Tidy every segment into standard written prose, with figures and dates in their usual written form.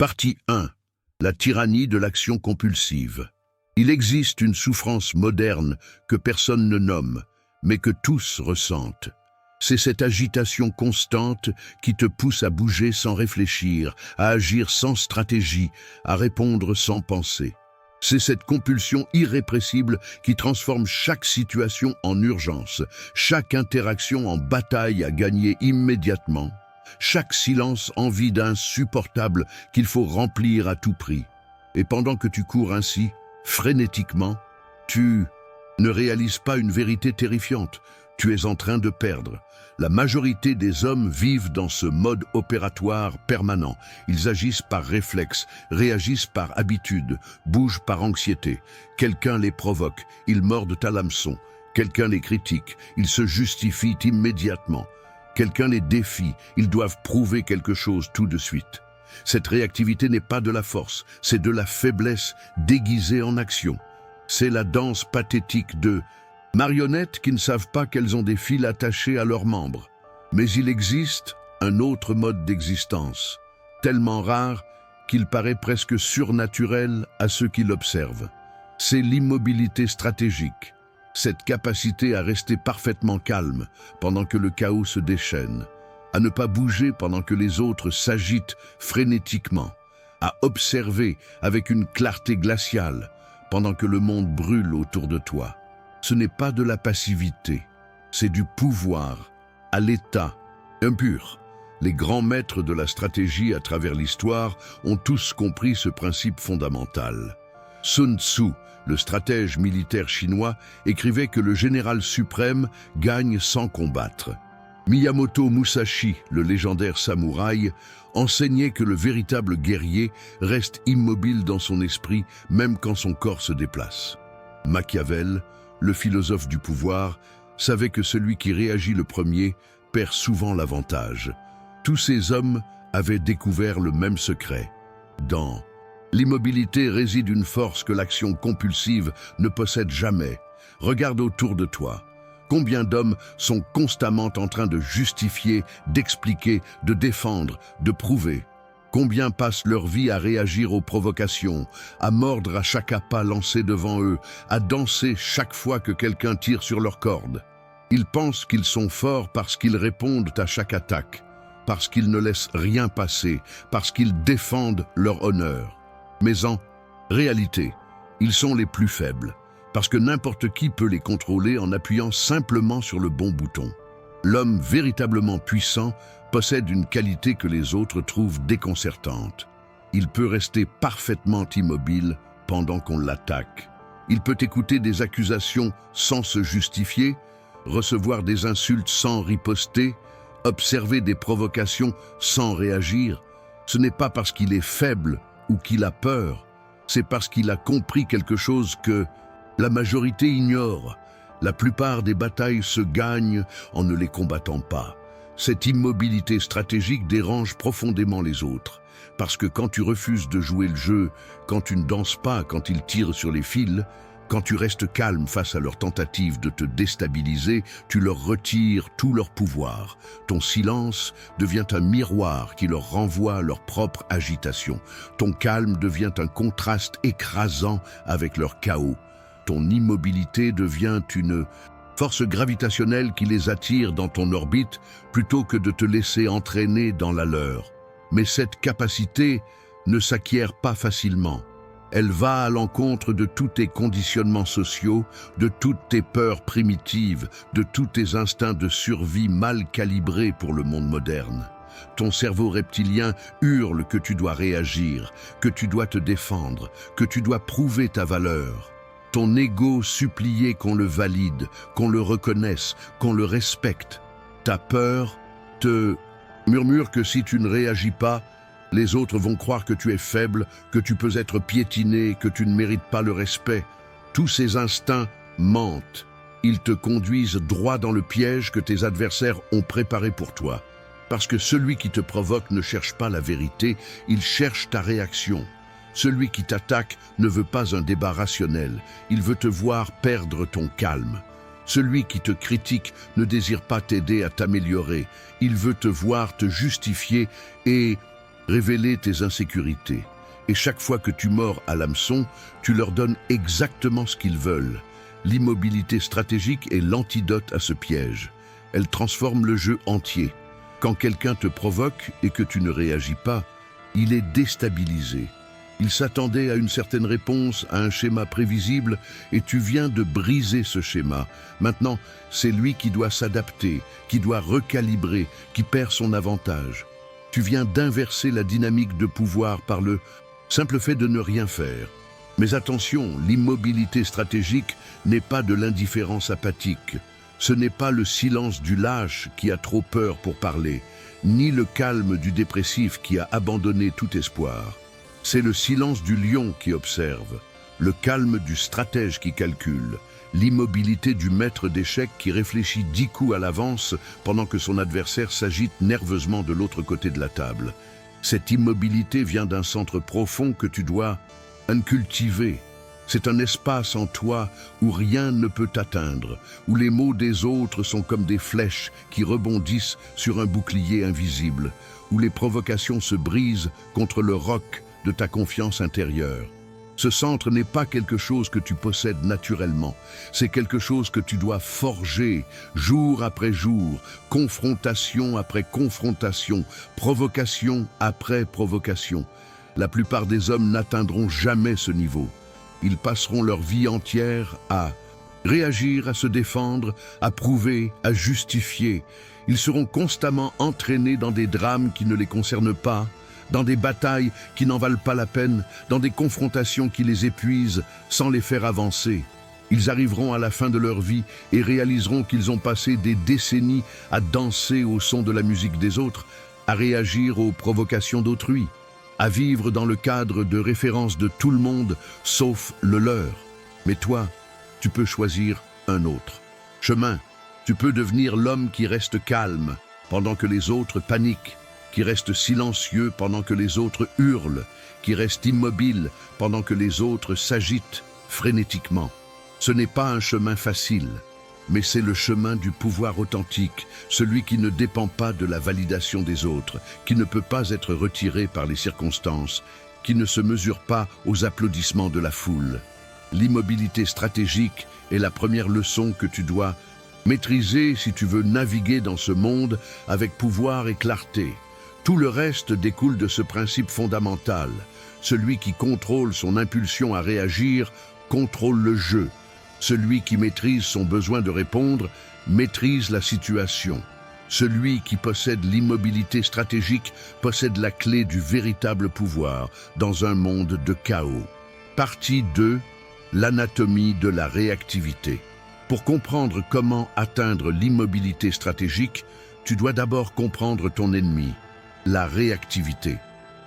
Partie 1. La tyrannie de l'action compulsive. Il existe une souffrance moderne que personne ne nomme, mais que tous ressentent. C'est cette agitation constante qui te pousse à bouger sans réfléchir, à agir sans stratégie, à répondre sans penser. C'est cette compulsion irrépressible qui transforme chaque situation en urgence, chaque interaction en bataille à gagner immédiatement, chaque silence en vide insupportable qu'il faut remplir à tout prix. Et pendant que tu cours ainsi, frénétiquement, tu ne réalises pas une vérité terrifiante. Tu es en train de perdre. La majorité des hommes vivent dans ce mode opératoire permanent. Ils agissent par réflexe, réagissent par habitude, bougent par anxiété. Quelqu'un les provoque, ils mordent à l'hameçon. Quelqu'un les critique, ils se justifient immédiatement. Quelqu'un les défie, ils doivent prouver quelque chose tout de suite. Cette réactivité n'est pas de la force, c'est de la faiblesse déguisée en action. C'est la danse pathétique de marionnettes qui ne savent pas qu'elles ont des fils attachés à leurs membres. Mais il existe un autre mode d'existence, tellement rare qu'il paraît presque surnaturel à ceux qui l'observent. C'est l'immobilité stratégique, cette capacité à rester parfaitement calme pendant que le chaos se déchaîne, à ne pas bouger pendant que les autres s'agitent frénétiquement, à observer avec une clarté glaciale pendant que le monde brûle autour de toi. Ce n'est pas de la passivité, c'est du pouvoir, à l'état, impur. Les grands maîtres de la stratégie à travers l'histoire ont tous compris ce principe fondamental. Sun Tzu, le stratège militaire chinois, écrivait que le général suprême gagne sans combattre. Miyamoto Musashi, le légendaire samouraï, enseignait que le véritable guerrier reste immobile dans son esprit même quand son corps se déplace. Machiavel, le philosophe du pouvoir, savait que celui qui réagit le premier perd souvent l'avantage. Tous ces hommes avaient découvert le même secret. Dans l'immobilité réside une force que l'action compulsive ne possède jamais. Regarde autour de toi. Combien d'hommes sont constamment en train de justifier, d'expliquer, de défendre, de prouver? Combien passent leur vie à réagir aux provocations, à mordre à chaque appât lancé devant eux, à danser chaque fois que quelqu'un tire sur leur corde? Ils pensent qu'ils sont forts parce qu'ils répondent à chaque attaque, parce qu'ils ne laissent rien passer, parce qu'ils défendent leur honneur. Mais en réalité, ils sont les plus faibles, parce que n'importe qui peut les contrôler en appuyant simplement sur le bon bouton. L'homme véritablement puissant possède une qualité que les autres trouvent déconcertante. Il peut rester parfaitement immobile pendant qu'on l'attaque. Il peut écouter des accusations sans se justifier, recevoir des insultes sans riposter, observer des provocations sans réagir. Ce n'est pas parce qu'il est faible ou qu'il a peur, c'est parce qu'il a compris quelque chose que la majorité ignore. La plupart des batailles se gagnent en ne les combattant pas. Cette immobilité stratégique dérange profondément les autres, parce que quand tu refuses de jouer le jeu, quand tu ne danses pas, quand ils tirent sur les fils, quand tu restes calme face à leur tentative de te déstabiliser, tu leur retires tout leur pouvoir. Ton silence devient un miroir qui leur renvoie leur propre agitation. Ton calme devient un contraste écrasant avec leur chaos. Ton immobilité devient une force gravitationnelle qui les attire dans ton orbite plutôt que de te laisser entraîner dans la leur. Mais cette capacité ne s'acquiert pas facilement. Elle va à l'encontre de tous tes conditionnements sociaux, de toutes tes peurs primitives, de tous tes instincts de survie mal calibrés pour le monde moderne. Ton cerveau reptilien hurle que tu dois réagir, que tu dois te défendre, que tu dois prouver ta valeur. Ton ego suppliait qu'on le valide, qu'on le reconnaisse, qu'on le respecte. Ta peur te murmure que si tu ne réagis pas, les autres vont croire que tu es faible, que tu peux être piétiné, que tu ne mérites pas le respect. Tous ces instincts mentent. Ils te conduisent droit dans le piège que tes adversaires ont préparé pour toi. Parce que celui qui te provoque ne cherche pas la vérité, il cherche ta réaction. Celui qui t'attaque ne veut pas un débat rationnel, il veut te voir perdre ton calme. Celui qui te critique ne désire pas t'aider à t'améliorer, il veut te voir te justifier et révéler tes insécurités. Et chaque fois que tu mords à l'hameçon, tu leur donnes exactement ce qu'ils veulent. L'immobilité stratégique est l'antidote à ce piège. Elle transforme le jeu entier. Quand quelqu'un te provoque et que tu ne réagis pas, il est déstabilisé. Il s'attendait à une certaine réponse, à un schéma prévisible, et tu viens de briser ce schéma. Maintenant, c'est lui qui doit s'adapter, qui doit recalibrer, qui perd son avantage. Tu viens d'inverser la dynamique de pouvoir par le simple fait de ne rien faire. Mais attention, l'immobilité stratégique n'est pas de l'indifférence apathique. Ce n'est pas le silence du lâche qui a trop peur pour parler, ni le calme du dépressif qui a abandonné tout espoir. C'est le silence du lion qui observe, le calme du stratège qui calcule, l'immobilité du maître d'échecs qui réfléchit 10 coups à l'avance pendant que son adversaire s'agite nerveusement de l'autre côté de la table. Cette immobilité vient d'un centre profond que tu dois cultiver. C'est un espace en toi où rien ne peut t'atteindre, où les mots des autres sont comme des flèches qui rebondissent sur un bouclier invisible, où les provocations se brisent contre le roc de ta confiance intérieure. Ce centre n'est pas quelque chose que tu possèdes naturellement, c'est quelque chose que tu dois forger jour après jour, confrontation après confrontation, provocation après provocation. La plupart des hommes n'atteindront jamais ce niveau. Ils passeront leur vie entière à réagir, à se défendre, à prouver, à justifier. Ils seront constamment entraînés dans des drames qui ne les concernent pas, dans des batailles qui n'en valent pas la peine, dans des confrontations qui les épuisent sans les faire avancer. Ils arriveront à la fin de leur vie et réaliseront qu'ils ont passé des décennies à danser au son de la musique des autres, à réagir aux provocations d'autrui, à vivre dans le cadre de référence de tout le monde, sauf le leur. Mais toi, tu peux choisir un autre chemin. Tu peux devenir l'homme qui reste calme pendant que les autres paniquent, qui reste silencieux pendant que les autres hurlent, qui reste immobile pendant que les autres s'agitent frénétiquement. Ce n'est pas un chemin facile, mais c'est le chemin du pouvoir authentique, celui qui ne dépend pas de la validation des autres, qui ne peut pas être retiré par les circonstances, qui ne se mesure pas aux applaudissements de la foule. L'immobilité stratégique est la première leçon que tu dois maîtriser si tu veux naviguer dans ce monde avec pouvoir et clarté. Tout le reste découle de ce principe fondamental. Celui qui contrôle son impulsion à réagir contrôle le jeu. Celui qui maîtrise son besoin de répondre maîtrise la situation. Celui qui possède l'immobilité stratégique possède la clé du véritable pouvoir dans un monde de chaos. Partie 2. L'anatomie de la réactivité. Pour comprendre comment atteindre l'immobilité stratégique, tu dois d'abord comprendre ton ennemi, la réactivité.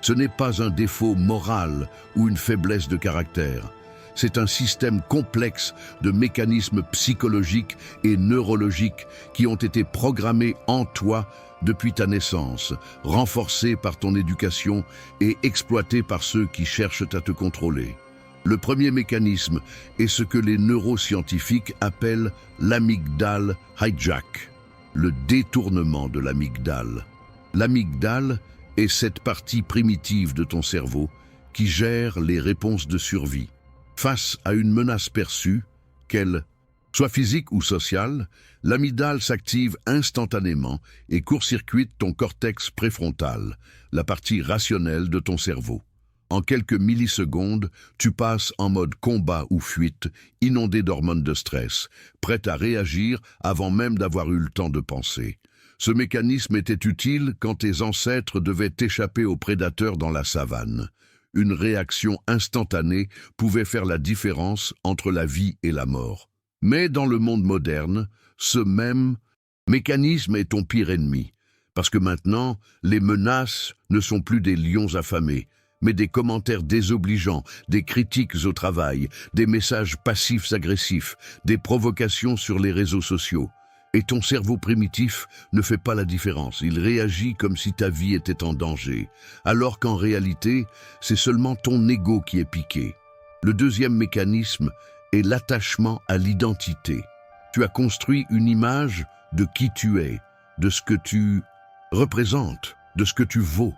Ce n'est pas un défaut moral ou une faiblesse de caractère. C'est un système complexe de mécanismes psychologiques et neurologiques qui ont été programmés en toi depuis ta naissance, renforcés par ton éducation et exploités par ceux qui cherchent à te contrôler. Le premier mécanisme est ce que les neuroscientifiques appellent l'amygdale hijack, le détournement de l'amygdale. L'amygdale est cette partie primitive de ton cerveau qui gère les réponses de survie. Face à une menace perçue, qu'elle soit physique ou sociale, l'amygdale s'active instantanément et court-circuite ton cortex préfrontal, la partie rationnelle de ton cerveau. En quelques millisecondes, tu passes en mode combat ou fuite, inondé d'hormones de stress, prêt à réagir avant même d'avoir eu le temps de penser. Ce mécanisme était utile quand tes ancêtres devaient échapper aux prédateurs dans la savane. Une réaction instantanée pouvait faire la différence entre la vie et la mort. Mais dans le monde moderne, ce même mécanisme est ton pire ennemi, parce que maintenant, les menaces ne sont plus des lions affamés, mais des commentaires désobligeants, des critiques au travail, des messages passifs agressifs, des provocations sur les réseaux sociaux. Et ton cerveau primitif ne fait pas la différence, il réagit comme si ta vie était en danger, alors qu'en réalité, c'est seulement ton ego qui est piqué. Le deuxième mécanisme est l'attachement à l'identité. Tu as construit une image de qui tu es, de ce que tu représentes, de ce que tu vaux.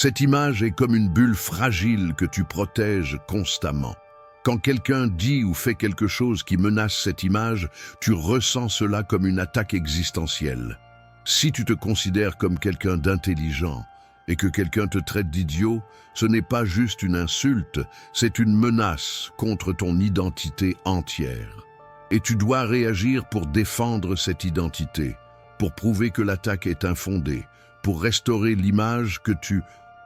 Cette image est comme une bulle fragile que tu protèges constamment. Quand quelqu'un dit ou fait quelque chose qui menace cette image, tu ressens cela comme une attaque existentielle. Si tu te considères comme quelqu'un d'intelligent et que quelqu'un te traite d'idiot, ce n'est pas juste une insulte, c'est une menace contre ton identité entière. Et tu dois réagir pour défendre cette identité, pour prouver que l'attaque est infondée, pour restaurer l'image que tu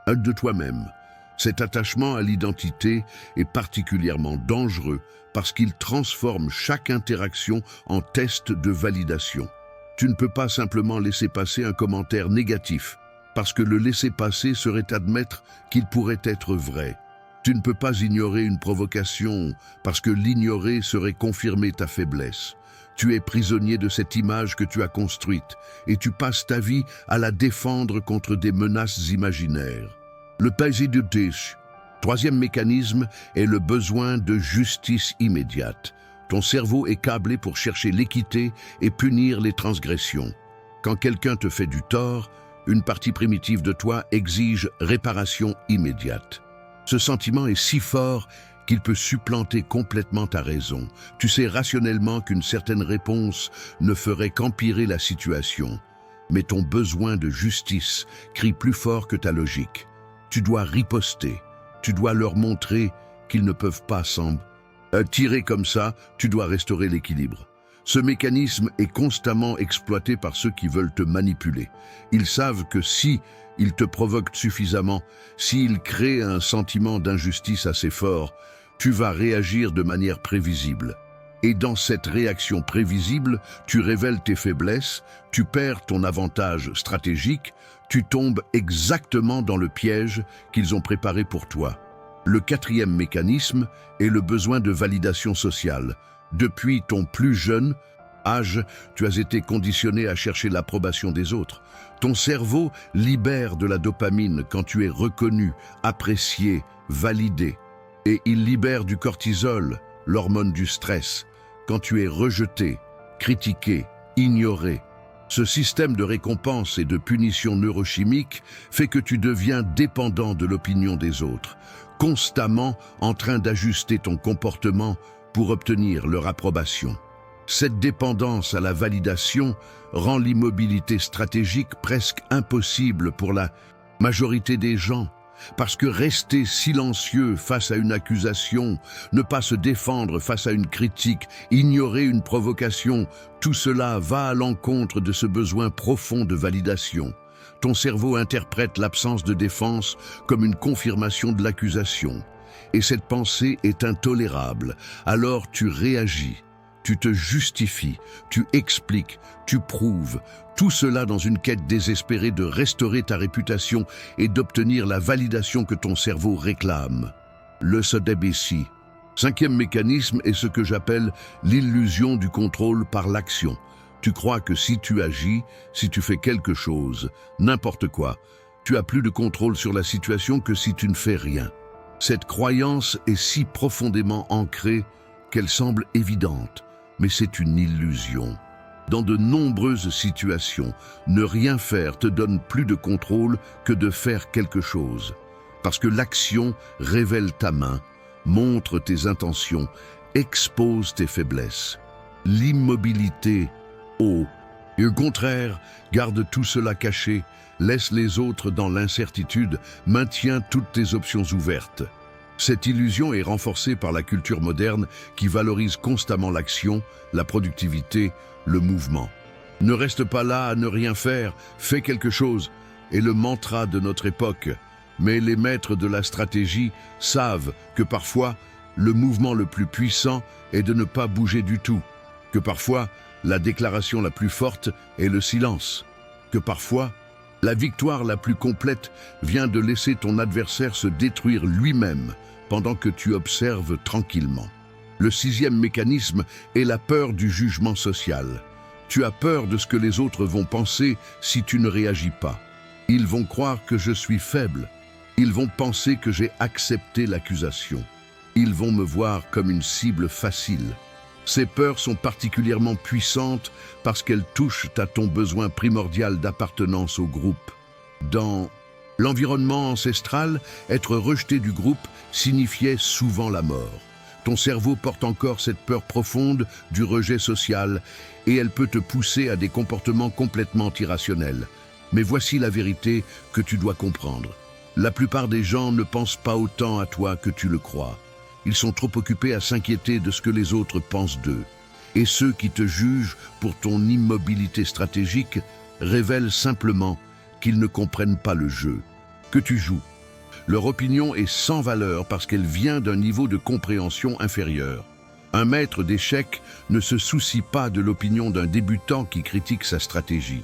as de toi-même. Cet attachement à l'identité est particulièrement dangereux parce qu'il transforme chaque interaction en test de validation. Tu ne peux pas simplement laisser passer un commentaire négatif, parce que le laisser passer serait admettre qu'il pourrait être vrai. Tu ne peux pas ignorer une provocation, parce que l'ignorer serait confirmer ta faiblesse. Tu es prisonnier de cette image que tu as construite, et tu passes ta vie à la défendre contre des menaces imaginaires. Le préjudice. Troisième mécanisme est le besoin de justice immédiate. Ton cerveau est câblé pour chercher l'équité et punir les transgressions. Quand quelqu'un te fait du tort, une partie primitive de toi exige réparation immédiate. Ce sentiment est si fort qu'il peut supplanter complètement ta raison. Tu sais rationnellement qu'une certaine réponse ne ferait qu'empirer la situation, mais ton besoin de justice crie plus fort que ta logique. Tu dois riposter, tu dois leur montrer qu'ils ne peuvent pas s'en tirer comme ça, tu dois restaurer l'équilibre. Ce mécanisme est constamment exploité par ceux qui veulent te manipuler. Ils savent que si ils te provoquent suffisamment, s'ils créent un sentiment d'injustice assez fort, tu vas réagir de manière prévisible. Et dans cette réaction prévisible, tu révèles tes faiblesses, tu perds ton avantage stratégique, tu tombes exactement dans le piège qu'ils ont préparé pour toi. Le quatrième mécanisme est le besoin de validation sociale. Depuis ton plus jeune âge, tu as été conditionné à chercher l'approbation des autres. Ton cerveau libère de la dopamine quand tu es reconnu, apprécié, validé. Et il libère du cortisol, l'hormone du stress, quand tu es rejeté, critiqué, ignoré. Ce système de récompense et de punition neurochimique fait que tu deviens dépendant de l'opinion des autres, constamment en train d'ajuster ton comportement pour obtenir leur approbation. Cette dépendance à la validation rend l'immobilité stratégique presque impossible pour la majorité des gens, parce que rester silencieux face à une accusation, ne pas se défendre face à une critique, ignorer une provocation, tout cela va à l'encontre de ce besoin profond de validation. Ton cerveau interprète l'absence de défense comme une confirmation de l'accusation. Et cette pensée est intolérable. Alors tu réagis, tu te justifies, tu expliques, tu prouves. Tout cela dans une quête désespérée de restaurer ta réputation et d'obtenir la validation que ton cerveau réclame. Le SDBC. Cinquième mécanisme est ce que j'appelle l'illusion du contrôle par l'action. Tu crois que si tu agis, si tu fais quelque chose, n'importe quoi, tu as plus de contrôle sur la situation que si tu ne fais rien. Cette croyance est si profondément ancrée qu'elle semble évidente, mais c'est une illusion. Dans de nombreuses situations, ne rien faire te donne plus de contrôle que de faire quelque chose. Parce que l'action révèle ta main, montre tes intentions, expose tes faiblesses. L'immobilité, et au contraire, garde tout cela caché, laisse les autres dans l'incertitude, maintient toutes tes options ouvertes. Cette illusion est renforcée par la culture moderne qui valorise constamment l'action, la productivité, le mouvement. Ne reste pas là à ne rien faire, fais quelque chose, est le mantra de notre époque. Mais les maîtres de la stratégie savent que parfois, le mouvement le plus puissant est de ne pas bouger du tout, que parfois, la déclaration la plus forte est le silence, que parfois, la victoire la plus complète vient de laisser ton adversaire se détruire lui-même pendant que tu observes tranquillement. Le sixième mécanisme est la peur du jugement social. Tu as peur de ce que les autres vont penser si tu ne réagis pas. Ils vont croire que je suis faible. Ils vont penser que j'ai accepté l'accusation. Ils vont me voir comme une cible facile. Ces peurs sont particulièrement puissantes parce qu'elles touchent à ton besoin primordial d'appartenance au groupe. Dans L'environnement ancestral, être rejeté du groupe, signifiait souvent la mort. Ton cerveau porte encore cette peur profonde du rejet social et elle peut te pousser à des comportements complètement irrationnels. Mais voici la vérité que tu dois comprendre. La plupart des gens ne pensent pas autant à toi que tu le crois. Ils sont trop occupés à s'inquiéter de ce que les autres pensent d'eux. Et ceux qui te jugent pour ton immobilité stratégique révèlent simplement qu'ils ne comprennent pas le jeu que tu joues. Leur opinion est sans valeur parce qu'elle vient d'un niveau de compréhension inférieur. Un maître d'échecs ne se soucie pas de l'opinion d'un débutant qui critique sa stratégie.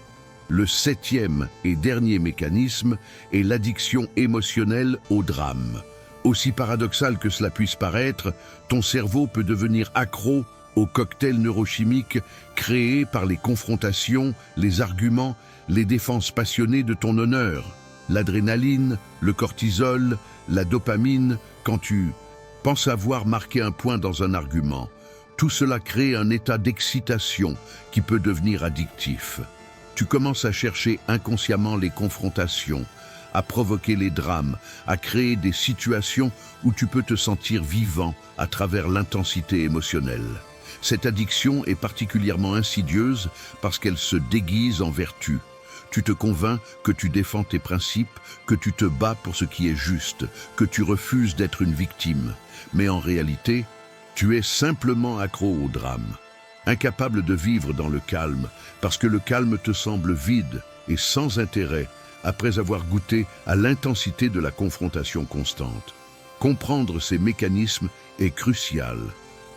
Le septième et dernier mécanisme est l'addiction émotionnelle au drame. Aussi paradoxal que cela puisse paraître, ton cerveau peut devenir accro au cocktail neurochimique créé par les confrontations, les arguments, les défenses passionnées de ton honneur. L'adrénaline, le cortisol, la dopamine, quand tu penses avoir marqué un point dans un argument. Tout cela crée un état d'excitation qui peut devenir addictif. Tu commences à chercher inconsciemment les confrontations, à provoquer les drames, à créer des situations où tu peux te sentir vivant à travers l'intensité émotionnelle. Cette addiction est particulièrement insidieuse parce qu'elle se déguise en vertu. Tu te convaincs que tu défends tes principes, que tu te bats pour ce qui est juste, que tu refuses d'être une victime. Mais en réalité, tu es simplement accro au drame, incapable de vivre dans le calme, parce que le calme te semble vide et sans intérêt après avoir goûté à l'intensité de la confrontation constante. Comprendre ces mécanismes est crucial,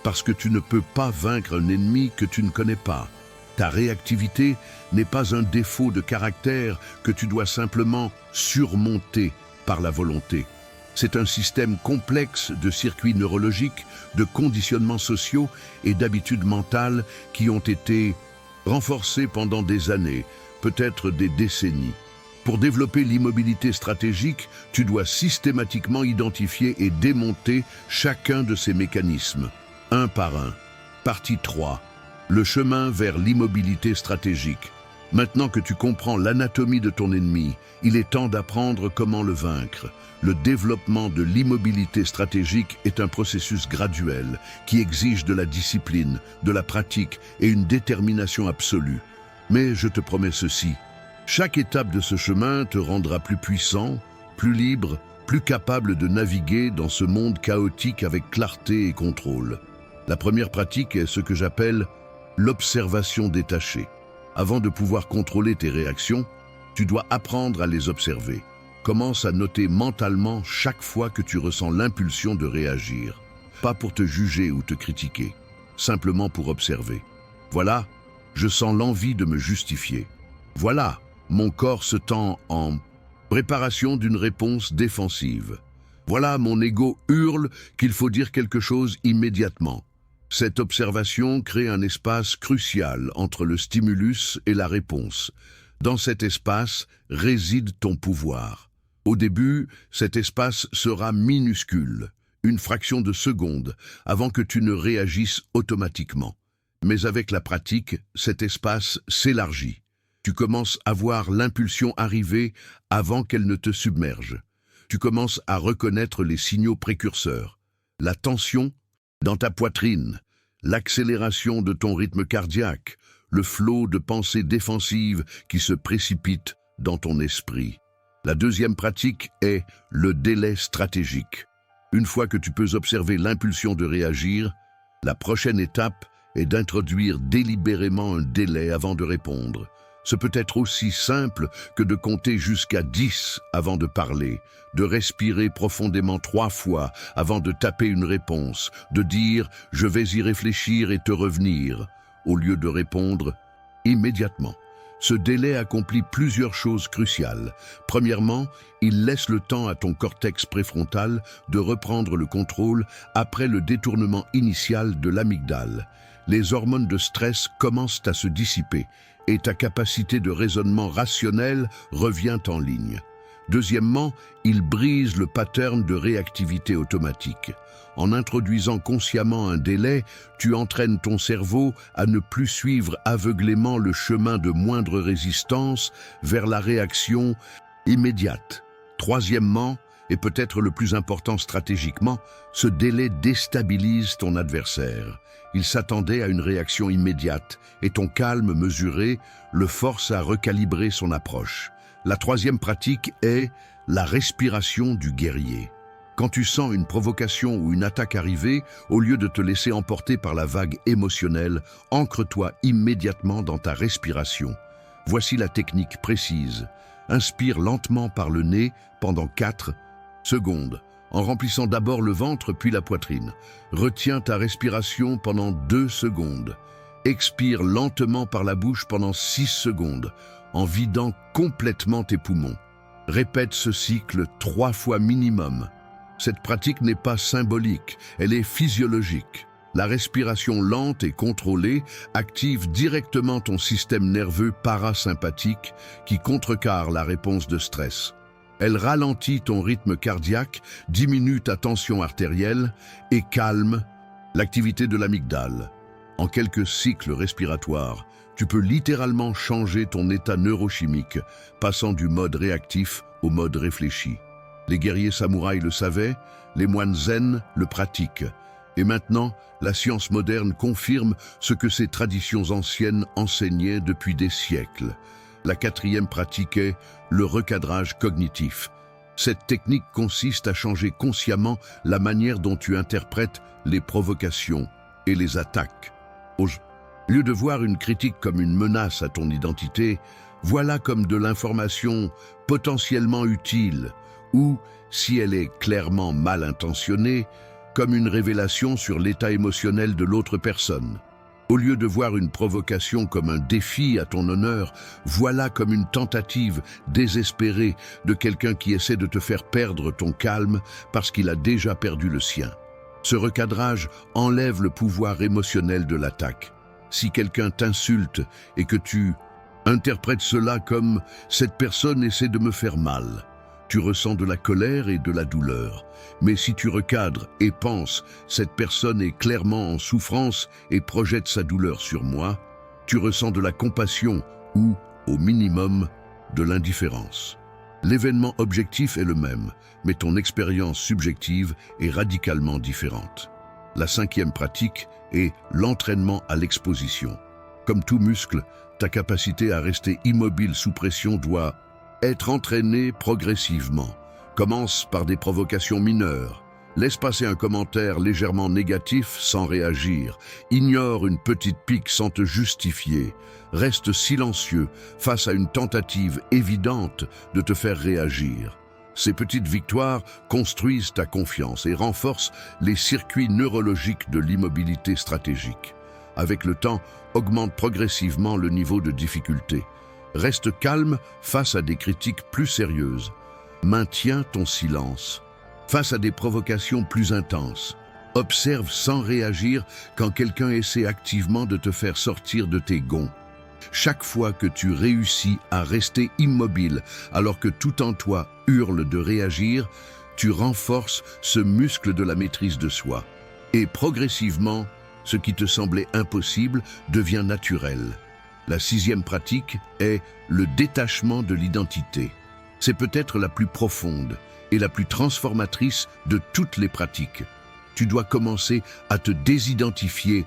parce que tu ne peux pas vaincre un ennemi que tu ne connais pas. Ta réactivité n'est pas un défaut de caractère que tu dois simplement surmonter par la volonté. C'est un système complexe de circuits neurologiques, de conditionnements sociaux et d'habitudes mentales qui ont été renforcés pendant des années, peut-être des décennies. Pour développer l'immobilité stratégique, tu dois systématiquement identifier et démonter chacun de ces mécanismes, un par un. Partie 3. Le chemin vers l'immobilité stratégique. Maintenant que tu comprends l'anatomie de ton ennemi, il est temps d'apprendre comment le vaincre. Le développement de l'immobilité stratégique est un processus graduel qui exige de la discipline, de la pratique et une détermination absolue. Mais je te promets ceci, chaque étape de ce chemin te rendra plus puissant, plus libre, plus capable de naviguer dans ce monde chaotique avec clarté et contrôle. La première pratique est ce que j'appelle l'observation détachée. Avant de pouvoir contrôler tes réactions, tu dois apprendre à les observer. Commence à noter mentalement chaque fois que tu ressens l'impulsion de réagir. Pas pour te juger ou te critiquer, simplement pour observer. Voilà, je sens l'envie de me justifier. Voilà, mon corps se tend en préparation d'une réponse défensive. Voilà, mon ego hurle qu'il faut dire quelque chose immédiatement. Cette observation crée un espace crucial entre le stimulus et la réponse. Dans cet espace réside ton pouvoir. Au début, cet espace sera minuscule, une fraction de seconde, avant que tu ne réagisses automatiquement. Mais avec la pratique, cet espace s'élargit. Tu commences à voir l'impulsion arriver avant qu'elle ne te submerge. Tu commences à reconnaître les signaux précurseurs. La tension dans ta poitrine, l'accélération de ton rythme cardiaque, le flot de pensées défensives qui se précipitent dans ton esprit. La deuxième pratique est le délai stratégique. Une fois que tu peux observer l'impulsion de réagir, la prochaine étape est d'introduire délibérément un délai avant de répondre. Ce peut être aussi simple que de compter jusqu'à 10 avant de parler, de respirer profondément 3 fois avant de taper une réponse, de dire « je vais y réfléchir et te revenir » au lieu de répondre immédiatement. Ce délai accomplit plusieurs choses cruciales. Premièrement, il laisse le temps à ton cortex préfrontal de reprendre le contrôle après le détournement initial de l'amygdale. Les hormones de stress commencent à se dissiper et ta capacité de raisonnement rationnel revient en ligne. Deuxièmement, il brise le pattern de réactivité automatique. En introduisant consciemment un délai, tu entraînes ton cerveau à ne plus suivre aveuglément le chemin de moindre résistance vers la réaction immédiate. Troisièmement, et peut-être le plus important stratégiquement, ce délai déstabilise ton adversaire. Il s'attendait à une réaction immédiate et ton calme mesuré le force à recalibrer son approche. La troisième pratique est la respiration du guerrier. Quand tu sens une provocation ou une attaque arriver, au lieu de te laisser emporter par la vague émotionnelle, ancre-toi immédiatement dans ta respiration. Voici la technique précise. Inspire lentement par le nez pendant 4 secondes, en remplissant d'abord le ventre puis la poitrine. Retiens ta respiration pendant 2 secondes. Expire lentement par la bouche pendant 6 secondes, en vidant complètement tes poumons. Répète ce cycle 3 fois minimum. Cette pratique n'est pas symbolique, elle est physiologique. La respiration lente et contrôlée active directement ton système nerveux parasympathique qui contrecarre la réponse de stress. Elle ralentit ton rythme cardiaque, diminue ta tension artérielle et calme l'activité de l'amygdale. En quelques cycles respiratoires, tu peux littéralement changer ton état neurochimique, passant du mode réactif au mode réfléchi. Les guerriers samouraïs le savaient, les moines zen le pratiquent. Et maintenant, la science moderne confirme ce que ces traditions anciennes enseignaient depuis des siècles. La quatrième pratique est le recadrage cognitif. Cette technique consiste à changer consciemment la manière dont tu interprètes les provocations et les attaques. Au lieu de voir une critique comme une menace à ton identité, voilà comme de l'information potentiellement utile ou, si elle est clairement mal intentionnée, comme une révélation sur l'état émotionnel de l'autre personne. Au lieu de voir une provocation comme un défi à ton honneur, voilà comme une tentative désespérée de quelqu'un qui essaie de te faire perdre ton calme parce qu'il a déjà perdu le sien. Ce recadrage enlève le pouvoir émotionnel de l'attaque. Si quelqu'un t'insulte et que tu interprètes cela comme « cette personne essaie de me faire mal », tu ressens de la colère et de la douleur. Mais si tu recadres et penses « cette personne est clairement en souffrance et projette sa douleur sur moi », tu ressens de la compassion ou, au minimum, de l'indifférence. L'événement objectif est le même, mais ton expérience subjective est radicalement différente. La cinquième pratique est l'entraînement à l'exposition. Comme tout muscle, ta capacité à rester immobile sous pression doit être entraînée progressivement. Commence par des provocations mineures. Laisse passer un commentaire légèrement négatif sans réagir. Ignore une petite pique sans te justifier. Reste silencieux face à une tentative évidente de te faire réagir. Ces petites victoires construisent ta confiance et renforcent les circuits neurologiques de l'immobilité stratégique. Avec le temps, augmente progressivement le niveau de difficulté. Reste calme face à des critiques plus sérieuses. Maintiens ton silence. Face à des provocations plus intenses, observe sans réagir quand quelqu'un essaie activement de te faire sortir de tes gonds. Chaque fois que tu réussis à rester immobile alors que tout en toi hurle de réagir, tu renforces ce muscle de la maîtrise de soi. Et progressivement, ce qui te semblait impossible devient naturel. La sixième pratique est le détachement de l'identité. C'est peut-être la plus profonde et la plus transformatrice de toutes les pratiques. Tu dois commencer à te désidentifier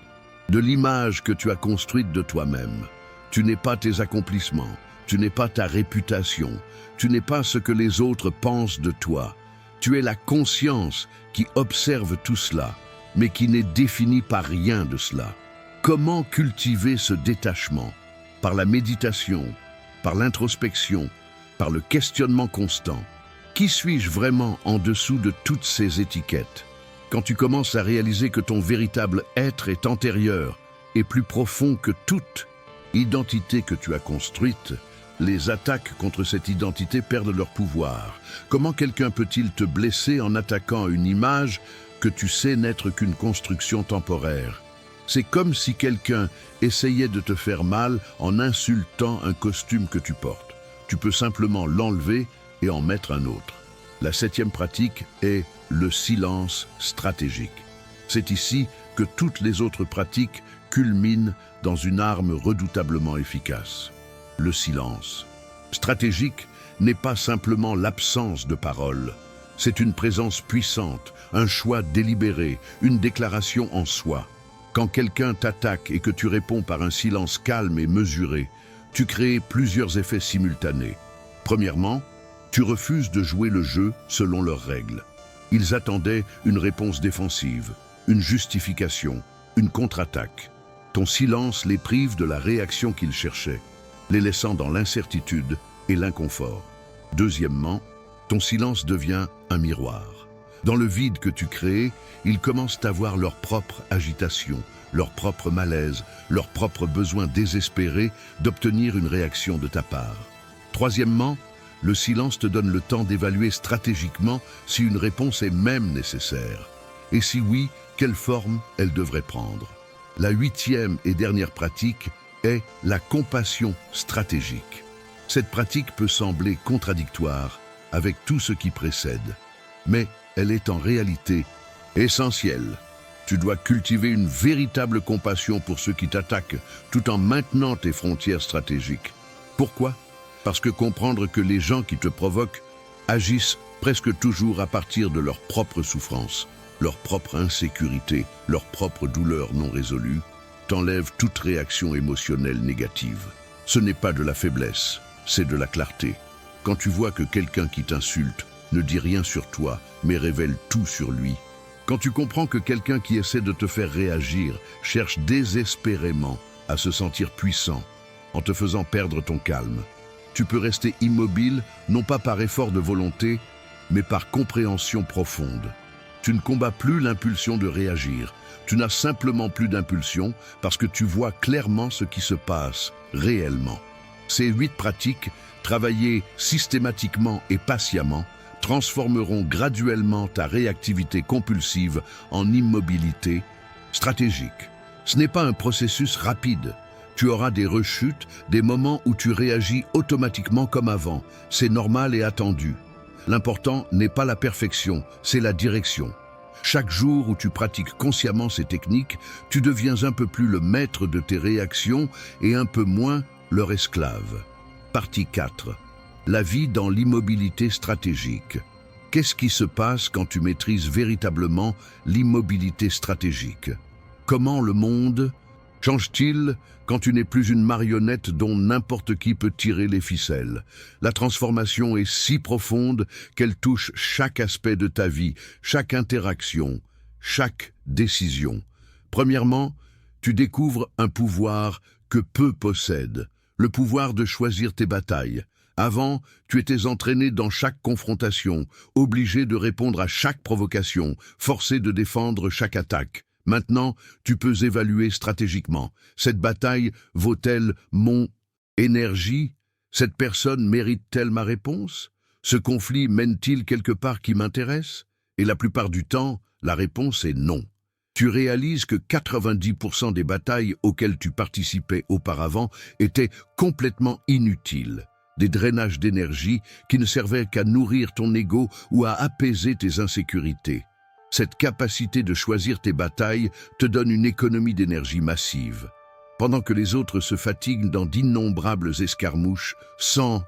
de l'image que tu as construite de toi-même. Tu n'es pas tes accomplissements, tu n'es pas ta réputation, tu n'es pas ce que les autres pensent de toi. Tu es la conscience qui observe tout cela, mais qui n'est définie par rien de cela. Comment cultiver ce détachement? Par la méditation, par l'introspection, par le questionnement constant. Qui suis-je vraiment en dessous de toutes ces étiquettes? Quand tu commences à réaliser que ton véritable être est antérieur et plus profond que toute identité que tu as construite, les attaques contre cette identité perdent leur pouvoir. Comment quelqu'un peut-il te blesser en attaquant une image que tu sais n'être qu'une construction temporaire? C'est comme si quelqu'un essayait de te faire mal en insultant un costume que tu portes. Tu peux simplement l'enlever et en mettre un autre. La septième pratique est le silence stratégique. C'est ici que toutes les autres pratiques culminent dans une arme redoutablement efficace, le silence. Stratégique n'est pas simplement l'absence de parole. C'est une présence puissante, un choix délibéré, une déclaration en soi. Quand quelqu'un t'attaque et que tu réponds par un silence calme et mesuré, tu crées plusieurs effets simultanés. Premièrement, tu refuses de jouer le jeu selon leurs règles. Ils attendaient une réponse défensive, une justification, une contre-attaque. Ton silence les prive de la réaction qu'ils cherchaient, les laissant dans l'incertitude et l'inconfort. Deuxièmement, ton silence devient un miroir. Dans le vide que tu crées, ils commencent à voir leur propre agitation, leur propre malaise, leur propre besoin désespéré d'obtenir une réaction de ta part. Troisièmement, le silence te donne le temps d'évaluer stratégiquement si une réponse est même nécessaire. Et si oui, quelle forme elle devrait prendre. La 8e et dernière pratique est la compassion stratégique. Cette pratique peut sembler contradictoire avec tout ce qui précède, mais elle est en réalité essentielle. Tu dois cultiver une véritable compassion pour ceux qui t'attaquent, tout en maintenant tes frontières stratégiques. Pourquoi ? Parce que comprendre que les gens qui te provoquent agissent presque toujours à partir de leur propre souffrance, leur propre insécurité, leur propre douleur non résolue, t'enlève toute réaction émotionnelle négative. Ce n'est pas de la faiblesse, c'est de la clarté. Quand tu vois que quelqu'un qui t'insulte ne dit rien sur toi, mais révèle tout sur lui. Quand tu comprends que quelqu'un qui essaie de te faire réagir cherche désespérément à se sentir puissant, en te faisant perdre ton calme, tu peux rester immobile, non pas par effort de volonté, mais par compréhension profonde. Tu ne combats plus l'impulsion de réagir. Tu n'as simplement plus d'impulsion parce que tu vois clairement ce qui se passe réellement. Ces 8 pratiques, travaillées systématiquement et patiemment, transformeront graduellement ta réactivité compulsive en immobilité stratégique. Ce n'est pas un processus rapide. Tu auras des rechutes, des moments où tu réagis automatiquement comme avant. C'est normal et attendu. L'important n'est pas la perfection, c'est la direction. Chaque jour où tu pratiques consciemment ces techniques, tu deviens un peu plus le maître de tes réactions et un peu moins leur esclave. Partie 4. La vie dans l'immobilité stratégique. Qu'est-ce qui se passe quand tu maîtrises véritablement l'immobilité stratégique? Comment le monde change-t-il quand tu n'es plus une marionnette dont n'importe qui peut tirer les ficelles? La transformation est si profonde qu'elle touche chaque aspect de ta vie, chaque interaction, chaque décision. Premièrement, tu découvres un pouvoir que peu possèdent, le pouvoir de choisir tes batailles. Avant, tu étais entraîné dans chaque confrontation, obligé de répondre à chaque provocation, forcé de défendre chaque attaque. Maintenant, tu peux évaluer stratégiquement. Cette bataille vaut-elle mon énergie? Cette personne mérite-t-elle ma réponse? Ce conflit mène-t-il quelque part qui m'intéresse? Et la plupart du temps, la réponse est non. Tu réalises que 90% des batailles auxquelles tu participais auparavant étaient complètement inutiles. Des drainages d'énergie qui ne servaient qu'à nourrir ton ego ou à apaiser tes insécurités. Cette capacité de choisir tes batailles te donne une économie d'énergie massive. Pendant que les autres se fatiguent dans d'innombrables escarmouches sans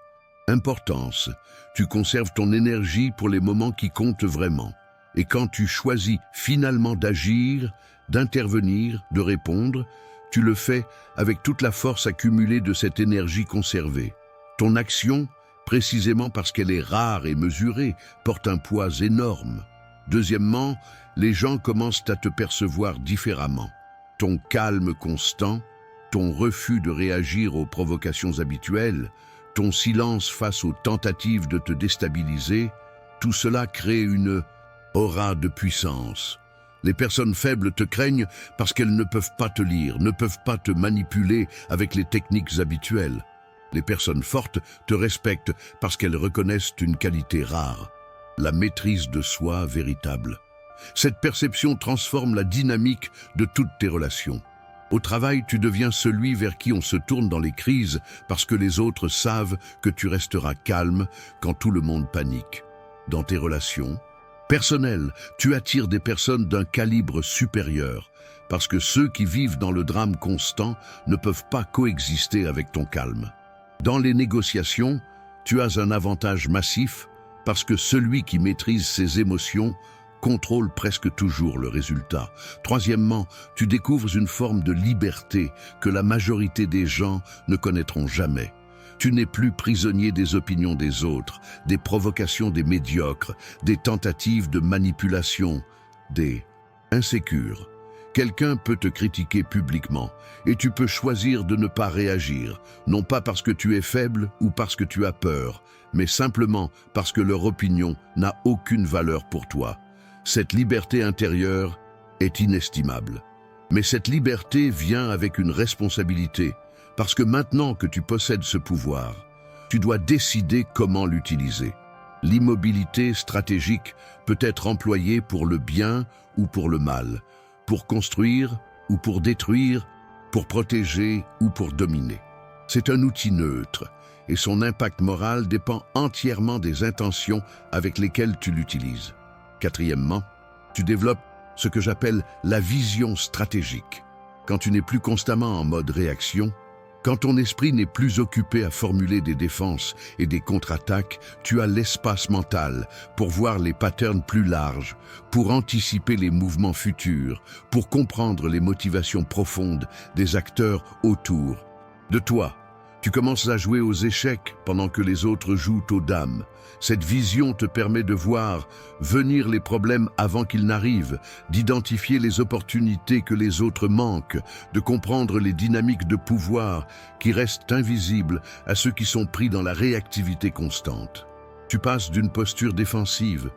importance, tu conserves ton énergie pour les moments qui comptent vraiment. Et quand tu choisis finalement d'agir, d'intervenir, de répondre, tu le fais avec toute la force accumulée de cette énergie conservée. Ton action, précisément parce qu'elle est rare et mesurée, porte un poids énorme. Deuxièmement, les gens commencent à te percevoir différemment. Ton calme constant, ton refus de réagir aux provocations habituelles, ton silence face aux tentatives de te déstabiliser, tout cela crée une aura de puissance. Les personnes faibles te craignent parce qu'elles ne peuvent pas te lire, ne peuvent pas te manipuler avec les techniques habituelles. Les personnes fortes te respectent parce qu'elles reconnaissent une qualité rare, la maîtrise de soi véritable. Cette perception transforme la dynamique de toutes tes relations. Au travail, tu deviens celui vers qui on se tourne dans les crises parce que les autres savent que tu resteras calme quand tout le monde panique. Dans tes relations personnelles, tu attires des personnes d'un calibre supérieur parce que ceux qui vivent dans le drame constant ne peuvent pas coexister avec ton calme. Dans les négociations, tu as un avantage massif parce que celui qui maîtrise ses émotions contrôle presque toujours le résultat. Troisièmement, tu découvres une forme de liberté que la majorité des gens ne connaîtront jamais. Tu n'es plus prisonnier des opinions des autres, des provocations des médiocres, des tentatives de manipulation, des insécures. Quelqu'un peut te critiquer publiquement et tu peux choisir de ne pas réagir, non pas parce que tu es faible ou parce que tu as peur, mais simplement parce que leur opinion n'a aucune valeur pour toi. Cette liberté intérieure est inestimable. Mais cette liberté vient avec une responsabilité, parce que maintenant que tu possèdes ce pouvoir, tu dois décider comment l'utiliser. L'immobilité stratégique peut être employée pour le bien ou pour le mal, pour construire ou pour détruire, pour protéger ou pour dominer. C'est un outil neutre et son impact moral dépend entièrement des intentions avec lesquelles tu l'utilises. Quatrièmement, tu développes ce que j'appelle la vision stratégique. Quand tu n'es plus constamment en mode réaction, quand ton esprit n'est plus occupé à formuler des défenses et des contre-attaques, tu as l'espace mental pour voir les patterns plus larges, pour anticiper les mouvements futurs, pour comprendre les motivations profondes des acteurs autour de toi. Tu commences à jouer aux échecs pendant que les autres jouent aux dames. Cette vision te permet de voir venir les problèmes avant qu'ils n'arrivent, d'identifier les opportunités que les autres manquent, de comprendre les dynamiques de pouvoir qui restent invisibles à ceux qui sont pris dans la réactivité constante. Tu passes d'une posture défensive,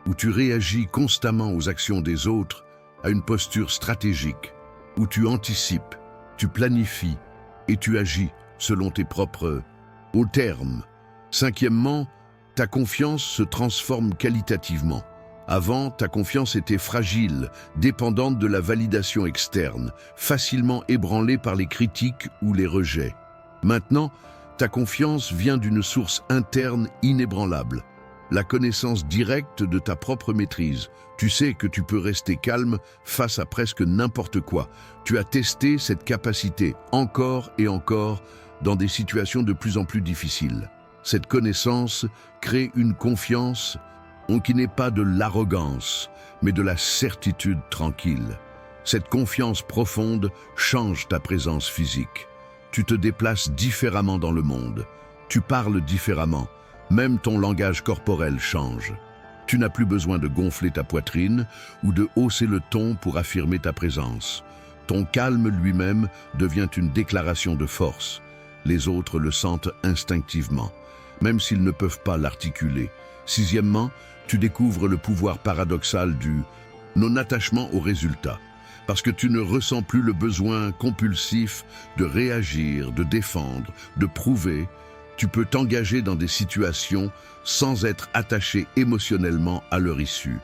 où tu réagis constamment aux actions des autres, à une posture stratégique, où tu anticipes, tu planifies et tu agis selon tes propres termes. Cinquièmement, ta confiance se transforme qualitativement. Avant, ta confiance était fragile, dépendante de la validation externe, facilement ébranlée par les critiques ou les rejets. Maintenant, ta confiance vient d'une source interne inébranlable, la connaissance directe de ta propre maîtrise. Tu sais que tu peux rester calme face à presque n'importe quoi. Tu as testé cette capacité encore et encore dans des situations de plus en plus difficiles. Cette connaissance crée une confiance qui n'est pas de l'arrogance, mais de la certitude tranquille. Cette confiance profonde change ta présence physique. Tu te déplaces différemment dans le monde. Tu parles différemment. Même ton langage corporel change. Tu n'as plus besoin de gonfler ta poitrine ou de hausser le ton pour affirmer ta présence. Ton calme lui-même devient une déclaration de force. Les autres le sentent instinctivement, même s'ils ne peuvent pas l'articuler. Sixièmement, tu découvres le pouvoir paradoxal du non-attachement au résultat, parce que tu ne ressens plus le besoin compulsif de réagir, de défendre, de prouver. Tu peux t'engager dans des situations sans être attaché émotionnellement à leur issue.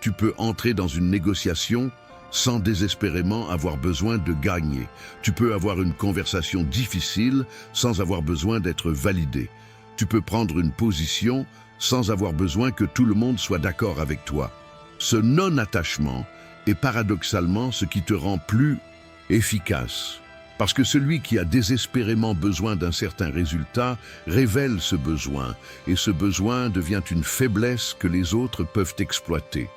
Tu peux entrer dans une négociation sans désespérément avoir besoin de gagner. Tu peux avoir une conversation difficile sans avoir besoin d'être validé. Tu peux prendre une position sans avoir besoin que tout le monde soit d'accord avec toi. Ce non-attachement est paradoxalement ce qui te rend plus efficace. Parce que celui qui a désespérément besoin d'un certain résultat révèle ce besoin, et ce besoin devient une faiblesse que les autres peuvent exploiter.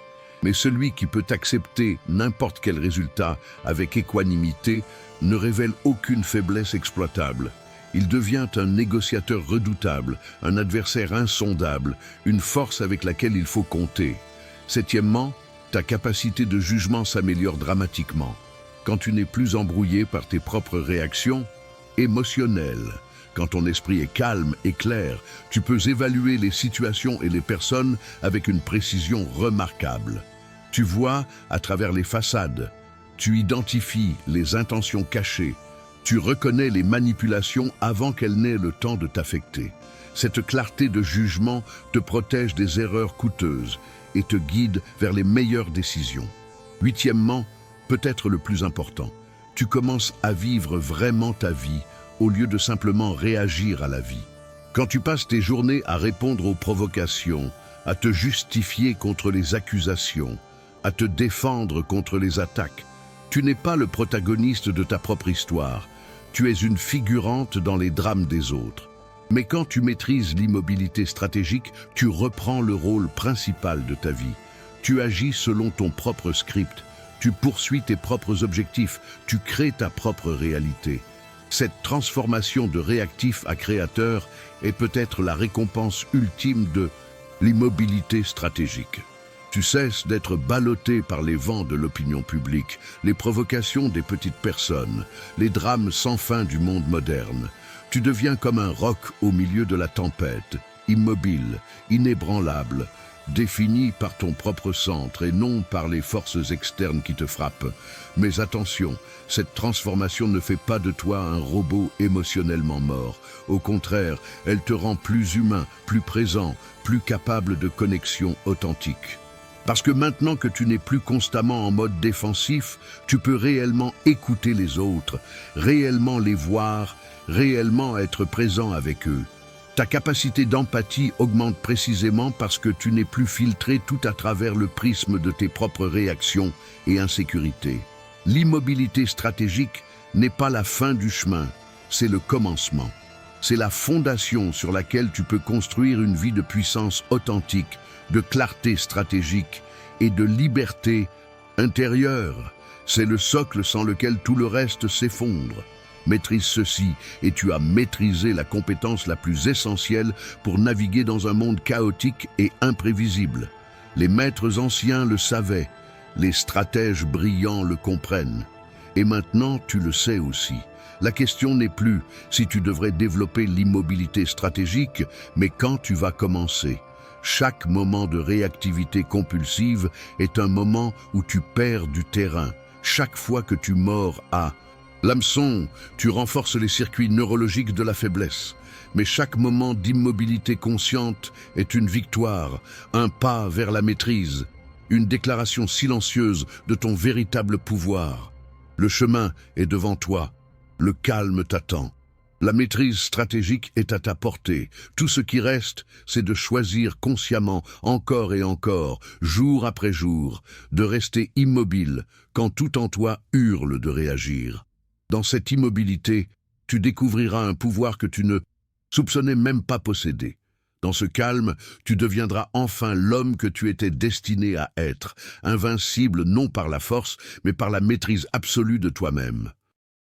Mais celui qui peut accepter n'importe quel résultat avec équanimité ne révèle aucune faiblesse exploitable. Il devient un négociateur redoutable, un adversaire insondable, une force avec laquelle il faut compter. Septièmement, ta capacité de jugement s'améliore dramatiquement. Quand tu n'es plus embrouillé par tes propres réactions émotionnelles, quand ton esprit est calme et clair, tu peux évaluer les situations et les personnes avec une précision remarquable. Tu vois à travers les façades, tu identifies les intentions cachées, tu reconnais les manipulations avant qu'elles n'aient le temps de t'affecter. Cette clarté de jugement te protège des erreurs coûteuses et te guide vers les meilleures décisions. Huitièmement, peut-être le plus important, tu commences à vivre vraiment ta vie au lieu de simplement réagir à la vie. Quand tu passes tes journées à répondre aux provocations, à te justifier contre les accusations, à te défendre contre les attaques, tu n'es pas le protagoniste de ta propre histoire, tu es une figurante dans les drames des autres. Mais quand tu maîtrises l'immobilité stratégique, tu reprends le rôle principal de ta vie. Tu agis selon ton propre script, tu poursuis tes propres objectifs, tu crées ta propre réalité. Cette transformation de réactif à créateur est peut-être la récompense ultime de l'immobilité stratégique. Tu cesses d'être ballotté par les vents de l'opinion publique, les provocations des petites personnes, les drames sans fin du monde moderne. Tu deviens comme un roc au milieu de la tempête, immobile, inébranlable, défini par ton propre centre et non par les forces externes qui te frappent. Mais attention, cette transformation ne fait pas de toi un robot émotionnellement mort. Au contraire, elle te rend plus humain, plus présent, plus capable de connexion authentique. Parce que maintenant que tu n'es plus constamment en mode défensif, tu peux réellement écouter les autres, réellement les voir, réellement être présent avec eux. Ta capacité d'empathie augmente précisément parce que tu n'es plus filtré tout à travers le prisme de tes propres réactions et insécurités. L'immobilité stratégique n'est pas la fin du chemin, c'est le commencement. C'est la fondation sur laquelle tu peux construire une vie de puissance authentique, de clarté stratégique et de liberté intérieure. C'est le socle sans lequel tout le reste s'effondre. Maîtrise ceci et tu as maîtrisé la compétence la plus essentielle pour naviguer dans un monde chaotique et imprévisible. Les maîtres anciens le savaient, les stratèges brillants le comprennent. Et maintenant, tu le sais aussi. La question n'est plus si tu devrais développer l'immobilité stratégique, mais quand tu vas commencer. Chaque moment de réactivité compulsive est un moment où tu perds du terrain. Chaque fois que tu mords à l'hameçon, tu renforces les circuits neurologiques de la faiblesse. Mais chaque moment d'immobilité consciente est une victoire, un pas vers la maîtrise, une déclaration silencieuse de ton véritable pouvoir. Le chemin est devant toi, le calme t'attend. La maîtrise stratégique est à ta portée. Tout ce qui reste, c'est de choisir consciemment, encore et encore, jour après jour, de rester immobile quand tout en toi hurle de réagir. Dans cette immobilité, tu découvriras un pouvoir que tu ne soupçonnais même pas posséder. Dans ce calme, tu deviendras enfin l'homme que tu étais destiné à être, invincible non par la force, mais par la maîtrise absolue de toi-même.